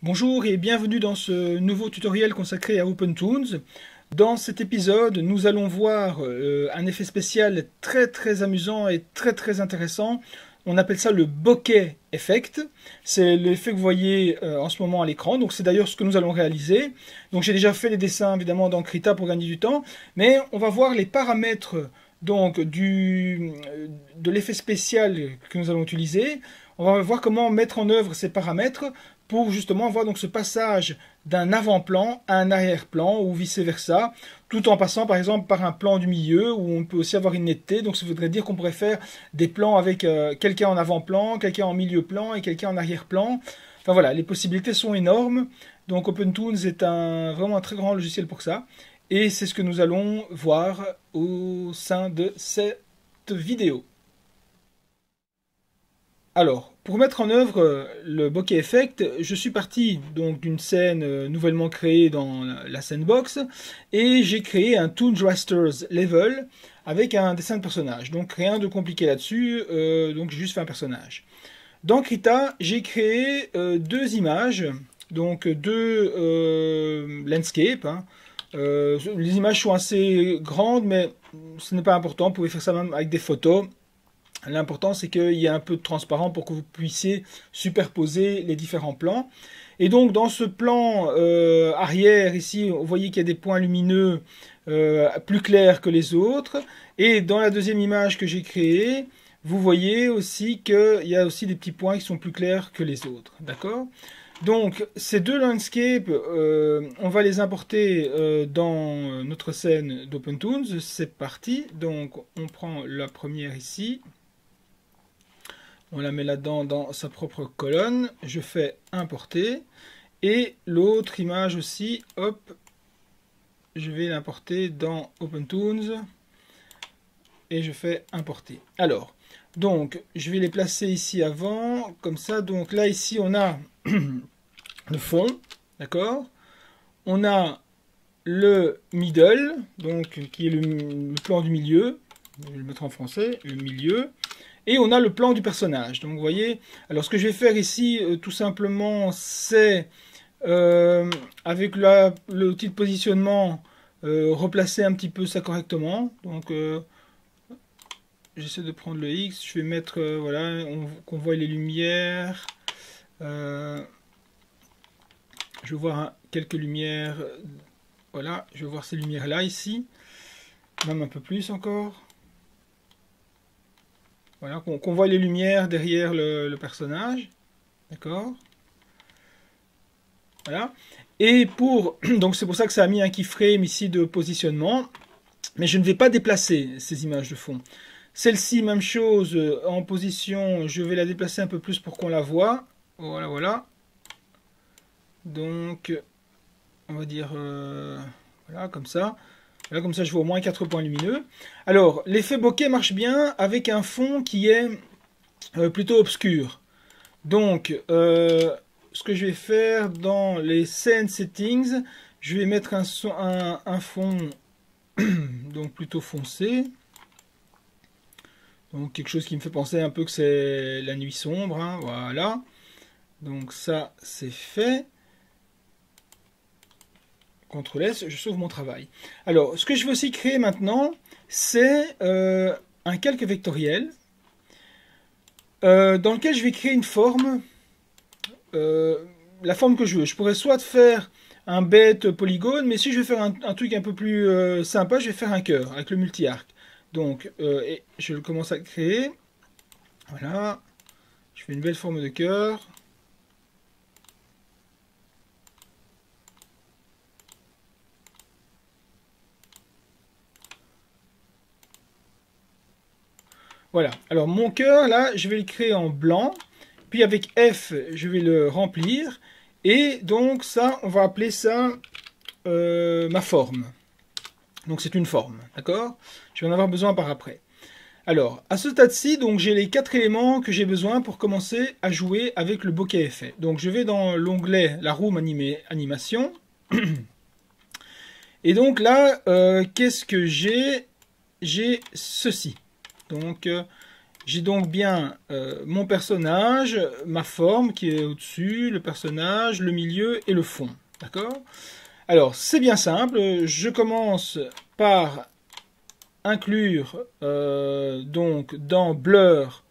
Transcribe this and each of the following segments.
Bonjour et bienvenue dans ce nouveau tutoriel consacré à OpenToonz. Dans cet épisode, nous allons voir un effet spécial très amusant et très intéressant. On appelle ça le bokeh effect. C'est l'effet que vous voyez en ce moment à l'écran. Donc c'est d'ailleurs ce que nous allons réaliser. Donc j'ai déjà fait les dessins évidemment dans Krita pour gagner du temps, mais on va voir les paramètres donc de l'effet spécial que nous allons utiliser. On va voir comment mettre en œuvre ces paramètres pour justement avoir donc ce passage d'un avant-plan à un arrière-plan ou vice-versa, tout en passant par exemple par un plan du milieu où on peut aussi avoir une netteté. Donc ça voudrait dire qu'on pourrait faire des plans avec quelqu'un en avant-plan, quelqu'un en milieu-plan et quelqu'un en arrière-plan. Enfin voilà, les possibilités sont énormes. Donc OpenToonz est vraiment un très grand logiciel pour ça. Et c'est ce que nous allons voir au sein de cette vidéo. Alors, pour mettre en œuvre le bokeh effect, je suis parti donc d'une scène nouvellement créée dans la sandbox et j'ai créé un Toonz Rasters level avec un dessin de personnage. Donc rien de compliqué là-dessus, donc j'ai juste fait un personnage. Dans Krita, j'ai créé deux images, donc deux landscapes. Les images sont assez grandes, mais ce n'est pas important, vous pouvez faire ça même avec des photos. L'important, c'est qu'il y ait un peu de transparent pour que vous puissiez superposer les différents plans. Et donc, dans ce plan arrière, ici, vous voyez qu'il y a des points lumineux plus clairs que les autres. Et dans la deuxième image que j'ai créée, vous voyez aussi qu'il y a aussi des petits points qui sont plus clairs que les autres. D'accord ? Donc, ces deux landscapes, on va les importer dans notre scène d'OpenToonz. C'est parti. Donc, on prend la première ici. On la met là-dedans dans sa propre colonne. Je fais importer. Et l'autre image aussi, hop, je vais l'importer dans OpenToonz. Et je fais importer. Alors, donc, je vais les placer ici avant, comme ça. Donc là, ici, on a le fond, d'accord? On a le middle, donc qui est le plan du milieu. Je vais le mettre en français, le milieu. Et on a le plan du personnage. Donc vous voyez, alors ce que je vais faire ici, tout simplement, c'est avec l'outil de positionnement, replacer un petit peu ça correctement. Donc j'essaie de prendre le X, je vais mettre, voilà, qu'on voit les lumières. Je vais voir quelques lumières, voilà, je vais voir ces lumières là ici, même un peu plus encore. Voilà, qu'on voit les lumières derrière le personnage. D'accord. Voilà. Et donc c'est pour ça que ça a mis un keyframe ici de positionnement. Mais je ne vais pas déplacer ces images de fond. Celle-ci, même chose, en position, je vais la déplacer un peu plus pour qu'on la voit. Voilà, voilà. Donc, on va dire, voilà, comme ça. Là, comme ça, je vois au moins 4 points lumineux. Alors, l'effet bokeh marche bien avec un fond qui est plutôt obscur. Donc, ce que je vais faire dans les scene settings, je vais mettre un fond donc plutôt foncé. Donc, quelque chose qui me fait penser un peu que c'est la nuit sombre. Hein, voilà. Donc, ça, c'est fait. CTRL S, je sauve mon travail. Alors, ce que je veux aussi créer maintenant, c'est un calque vectoriel dans lequel je vais créer une forme, la forme que je veux. Je pourrais soit faire un bête polygone, mais si je vais faire un truc un peu plus sympa, je vais faire un cœur avec le multi-arc. Donc, et je commence à créer. Voilà. Je fais une belle forme de cœur. Voilà, alors mon cœur, là, je vais le créer en blanc, puis avec F, je vais le remplir, et donc ça, on va appeler ça ma forme. Donc c'est une forme, d'accord? Je vais en avoir besoin par après. Alors, à ce stade-ci, donc j'ai les 4 éléments que j'ai besoin pour commencer à jouer avec le bokeh effet. Donc je vais dans l'onglet, la room animation, et donc là, qu'est-ce que j'ai? J'ai ceci. Donc, j'ai donc bien mon personnage, ma forme qui est au-dessus, le personnage, le milieu et le fond. D'accord? Alors, c'est bien simple. Je commence par inclure donc dans Blur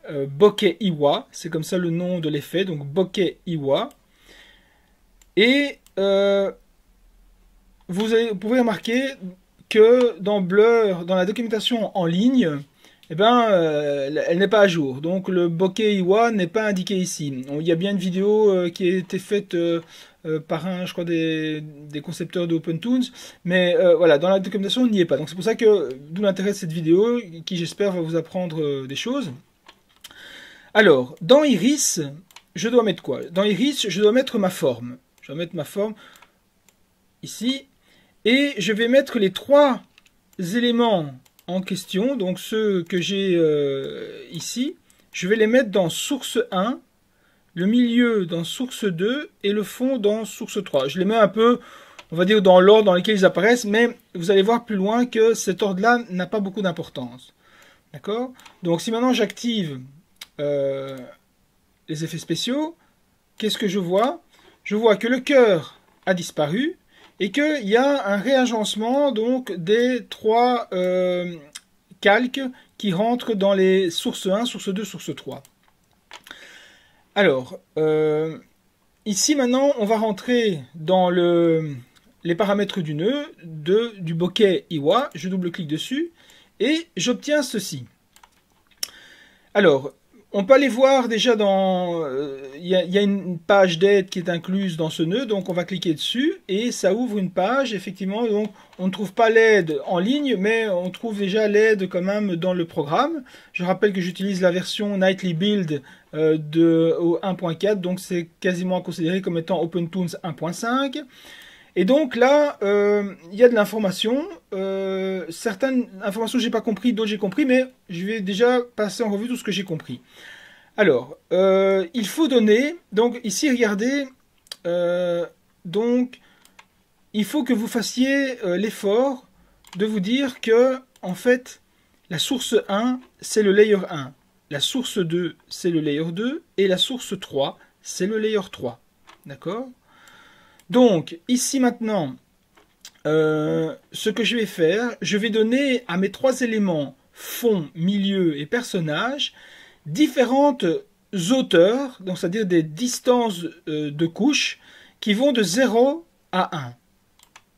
Bokeh Iwa. C'est comme ça le nom de l'effet, donc Bokeh Iwa. Et vous pouvez remarquer que dans Blur, dans la documentation en ligne, eh ben, elle n'est pas à jour. Donc le bokeh Iwa n'est pas indiqué ici. Il y a bien une vidéo qui a été faite par un, je crois, des concepteurs d'OpenToons, mais voilà, dans la documentation, on n'y est pas. Donc c'est pour ça que, d'où l'intérêt de cette vidéo, qui j'espère va vous apprendre des choses. Alors, dans Iris, je dois mettre quoi? Dans Iris, je dois mettre ma forme. Je dois mettre ma forme ici. Et je vais mettre les trois éléments en question, donc ceux que j'ai ici. Je vais les mettre dans source 1, le milieu dans source 2 et le fond dans source 3. Je les mets un peu, on va dire, dans l'ordre dans lequel ils apparaissent, mais vous allez voir plus loin que cet ordre-là n'a pas beaucoup d'importance. D'accord? Donc si maintenant j'active les effets spéciaux, qu'est-ce que je vois? Je vois que le cœur a disparu et qu'il y a un réagencement donc des trois calques qui rentrent dans les sources 1, source 2, source 3. Alors, ici maintenant, on va rentrer dans les paramètres du nœud du bokeh Iwa. Je double-clique dessus et j'obtiens ceci. Alors, on peut aller voir déjà dans... Il y a une page d'aide qui est incluse dans ce nœud, donc on va cliquer dessus et ça ouvre une page. Effectivement, donc on ne trouve pas l'aide en ligne, mais on trouve déjà l'aide quand même dans le programme. Je rappelle que j'utilise la version Nightly Build de 1.4, donc c'est quasiment considéré comme étant OpenToons 1.5. Et donc là, il y a de l'information. Certaines informations j'ai pas compris, d'autres j'ai compris, mais je vais déjà passer en revue tout ce que j'ai compris. Alors, il faut donner, donc ici regardez, donc il faut que vous fassiez l'effort de vous dire que, en fait, la source 1, c'est le layer 1, la source 2, c'est le layer 2, et la source 3, c'est le layer 3. D'accord ? Donc, ici maintenant, ce que je vais faire, je vais donner à mes trois éléments, fond, milieu et personnage, différentes hauteurs, donc c'est-à-dire des distances de couches, qui vont de 0 à 1.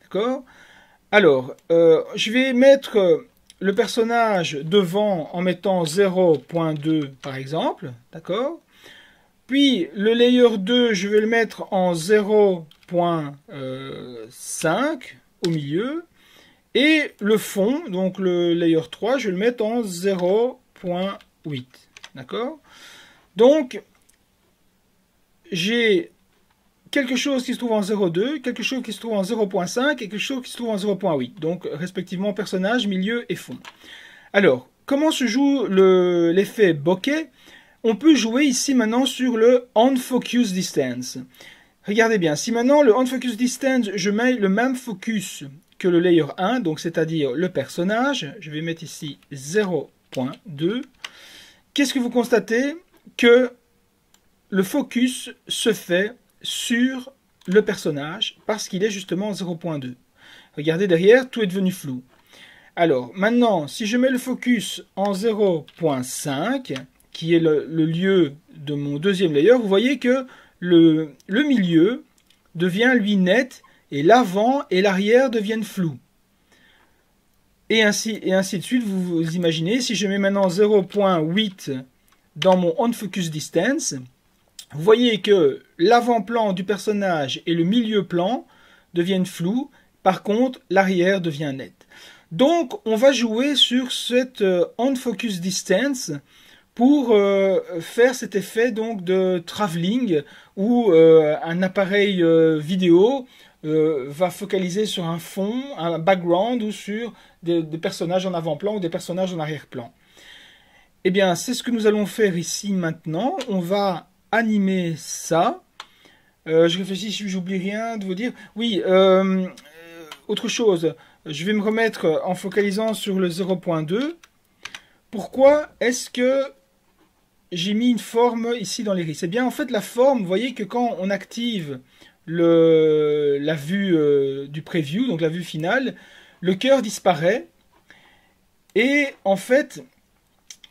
D'accord? Alors, je vais mettre le personnage devant en mettant 0.2 par exemple, d'accord? Puis le layer 2, je vais le mettre en 0.5 au milieu. Et le fond, donc le layer 3, je vais le mettre en 0.8. D'accord? Donc, j'ai quelque chose qui se trouve en 0.2, quelque chose qui se trouve en 0.5 et quelque chose qui se trouve en 0.8. Donc, respectivement, personnage, milieu et fond. Alors, comment se joue l'effet bokeh? On peut jouer ici maintenant sur le On Focus Distance. Regardez bien, si maintenant le On Focus Distance, je mets le même focus que le layer 1, donc c'est-à-dire le personnage, je vais mettre ici 0.2, qu'est-ce que vous constatez? Que le focus se fait sur le personnage parce qu'il est justement 0.2. Regardez derrière, tout est devenu flou. Alors, maintenant, si je mets le focus en 0.5, qui est le lieu de mon deuxième layer, vous voyez que le milieu devient lui net et l'avant et l'arrière deviennent flous. Et ainsi de suite, vous imaginez, si je mets maintenant 0.8 dans mon On Focus Distance, vous voyez que l'avant-plan du personnage et le milieu-plan deviennent flous, par contre l'arrière devient net. Donc on va jouer sur cette On Focus Distance pour faire cet effet donc de travelling où un appareil vidéo va focaliser sur un fond, un background ou sur des personnages en avant-plan ou des personnages en arrière-plan. Eh bien, c'est ce que nous allons faire ici maintenant. On va animer ça. Je réfléchis si j'oublie rien de vous dire. Oui, autre chose. Je vais me remettre en focalisant sur le 0.2 pourquoi est-ce que j'ai mis une forme ici dans l'iris? Eh bien, en fait, la forme, vous voyez que quand on active la vue du preview, donc la vue finale, le cœur disparaît. Et en fait,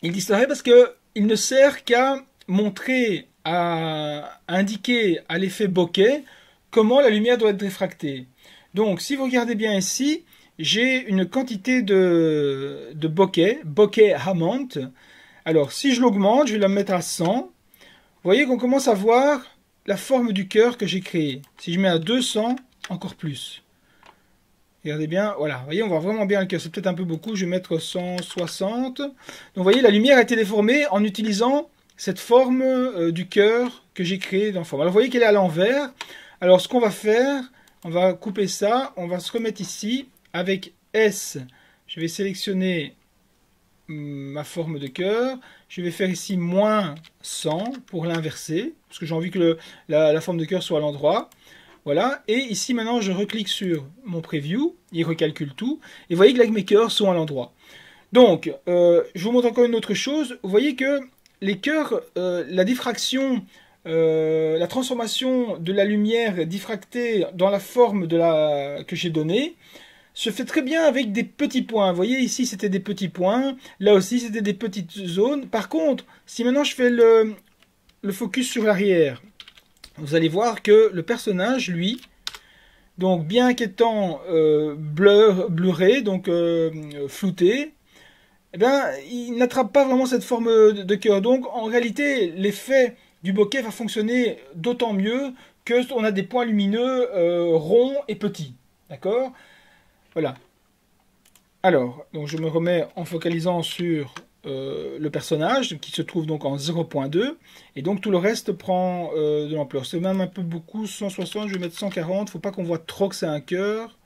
il disparaît parce que il ne sert qu'à montrer, à indiquer à l'effet bokeh comment la lumière doit être réfractée. Donc, si vous regardez bien ici, j'ai une quantité de bokeh Hammond. Alors, si je l'augmente, je vais la mettre à 100. Vous voyez qu'on commence à voir la forme du cœur que j'ai créé. Si je mets à 200, encore plus. Regardez bien, voilà, vous voyez, on voit vraiment bien le cœur. C'est peut-être un peu beaucoup, je vais mettre 160. Donc, vous voyez, la lumière a été déformée en utilisant cette forme du cœur que j'ai créé dans la forme. Alors, vous voyez qu'elle est à l'envers. Alors, ce qu'on va faire, on va couper ça. On va se remettre ici avec S. Je vais sélectionner ma forme de cœur. Je vais faire ici moins 100 pour l'inverser, parce que j'ai envie que la forme de cœur soit à l'endroit. Voilà, et ici maintenant je reclique sur mon preview, il recalcule tout, et vous voyez que là, mes cœurs sont à l'endroit. Donc, je vous montre encore une autre chose, vous voyez que les cœurs, la diffraction, la transformation de la lumière diffractée dans la forme que j'ai donnée, se fait très bien avec des petits points. Vous voyez, ici c'était des petits points, là aussi c'était des petites zones. Par contre, si maintenant je fais le focus sur l'arrière, vous allez voir que le personnage, lui, donc bien qu'étant blurré, donc flouté, eh bien, il n'attrape pas vraiment cette forme de cœur. Donc en réalité, l'effet du bokeh va fonctionner d'autant mieux que on a des points lumineux ronds et petits. D'accord? Voilà. Alors, donc je me remets en focalisant sur le personnage qui se trouve donc en 0.2 et donc tout le reste prend de l'ampleur. C'est même un peu beaucoup, 160, je vais mettre 140, faut pas qu'on voit trop que c'est un cœur.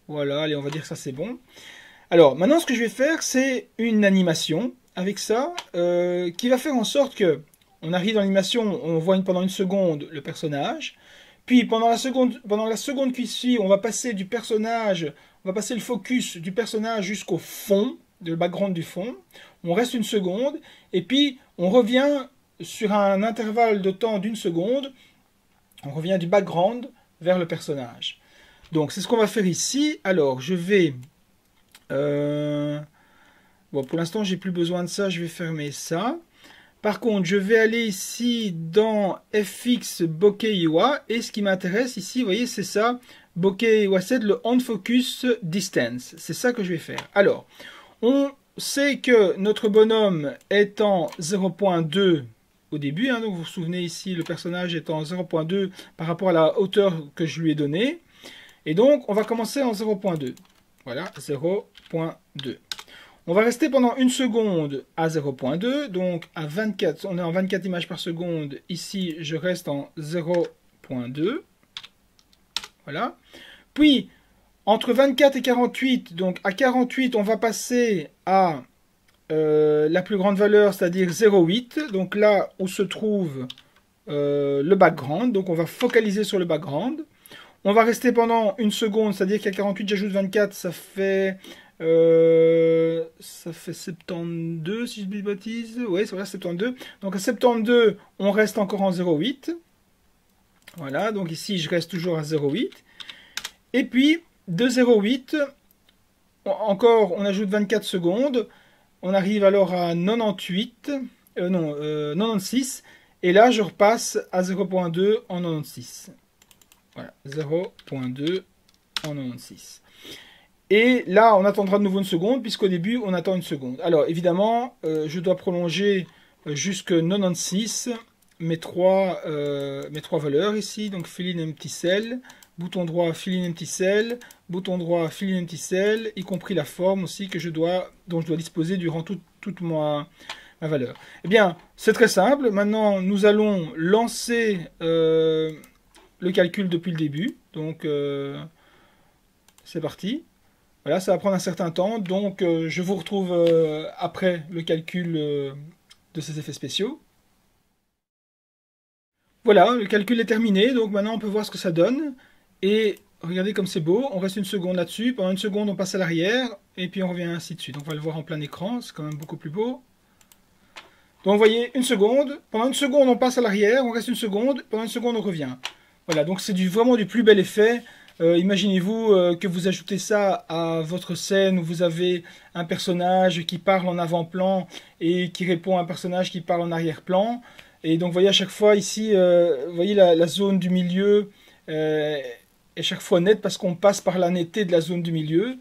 Voilà, allez, on va dire que ça c'est bon. Alors, maintenant ce que je vais faire, c'est une animation avec ça qui va faire en sorte que on arrive dans l'animation, on voit pendant une seconde le personnage. Puis pendant la seconde qui suit, on va passer du personnage, on va passer le focus du personnage jusqu'au fond, le background du fond. On reste une seconde, et puis on revient sur un intervalle de temps d'une seconde, on revient du background vers le personnage. Donc c'est ce qu'on va faire ici. Alors je vais... bon, pour l'instant j'ai plus besoin de ça, je vais fermer ça. Par contre, je vais aller ici dans FX Bokeh Iwa et ce qui m'intéresse ici, vous voyez, c'est ça, Bokeh Iwa 7, le On Focus Distance. C'est ça que je vais faire. Alors, on sait que notre bonhomme est en 0.2 au début, hein, donc vous vous souvenez ici, le personnage est en 0.2 par rapport à la hauteur que je lui ai donnée. Et donc, on va commencer en 0.2. Voilà, 0.2. On va rester pendant une seconde à 0.2, donc à 24, on est en 24 images par seconde. Ici, je reste en 0.2. Voilà. Puis, entre 24 et 48, donc à 48, on va passer à la plus grande valeur, c'est-à-dire 0.8. Donc là où se trouve le background. Donc on va focaliser sur le background. On va rester pendant une seconde, c'est-à-dire qu'à 48, j'ajoute 24, ça fait 72, si je ne dis pas de bêtises. Oui, voilà, 72. Donc à 72, on reste encore en 0.8. Voilà, donc ici, je reste toujours à 0.8. Et puis, de 0.8, encore, on ajoute 24 secondes. On arrive alors à 98, 96. Et là, je repasse à 0.2 en 96. Voilà, 0.2 en 96. Et là, on attendra de nouveau une seconde, puisqu'au début, on attend une seconde. Alors, évidemment, je dois prolonger jusque 96 mes trois valeurs ici. Donc, fill in empty cell, bouton droit, fill in empty cell, bouton droit, fill in empty cell, y compris la forme aussi dont je dois disposer durant toute ma valeur. Eh bien, c'est très simple. Maintenant, nous allons lancer le calcul depuis le début. Donc, c'est parti. Voilà, ça va prendre un certain temps, donc je vous retrouve après le calcul de ces effets spéciaux. Voilà, le calcul est terminé, donc maintenant on peut voir ce que ça donne. Et regardez comme c'est beau. On reste une seconde là-dessus. Pendant une seconde, on passe à l'arrière. Et puis on revient ainsi de suite. Donc on va le voir en plein écran. C'est quand même beaucoup plus beau. Donc vous voyez, une seconde. Pendant une seconde, on passe à l'arrière. On reste une seconde. Pendant une seconde, on revient. Voilà, donc c'est vraiment du plus bel effet. Imaginez-vous que vous ajoutez ça à votre scène où vous avez un personnage qui parle en avant-plan et qui répond à un personnage qui parle en arrière-plan. Et donc vous voyez à chaque fois ici, vous voyez la zone du milieu est chaque fois nette parce qu'on passe par la netteté de la zone du milieu.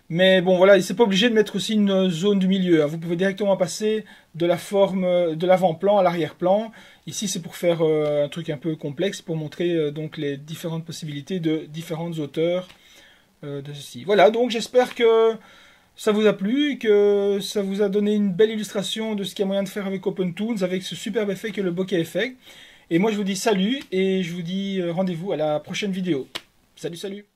Mais bon voilà, c'est pas obligé de mettre aussi une zone du milieu, hein. Vous pouvez directement passer de la forme de l'avant-plan à l'arrière-plan. Ici c'est pour faire un truc un peu complexe, pour montrer donc les différentes possibilités de différentes hauteurs de ceci. Voilà, donc j'espère que ça vous a plu, que ça vous a donné une belle illustration de ce qu'il y a moyen de faire avec OpenToonz, avec ce superbe effet que le bokeh effect. Et moi je vous dis salut, et je vous dis rendez-vous à la prochaine vidéo. Salut, salut!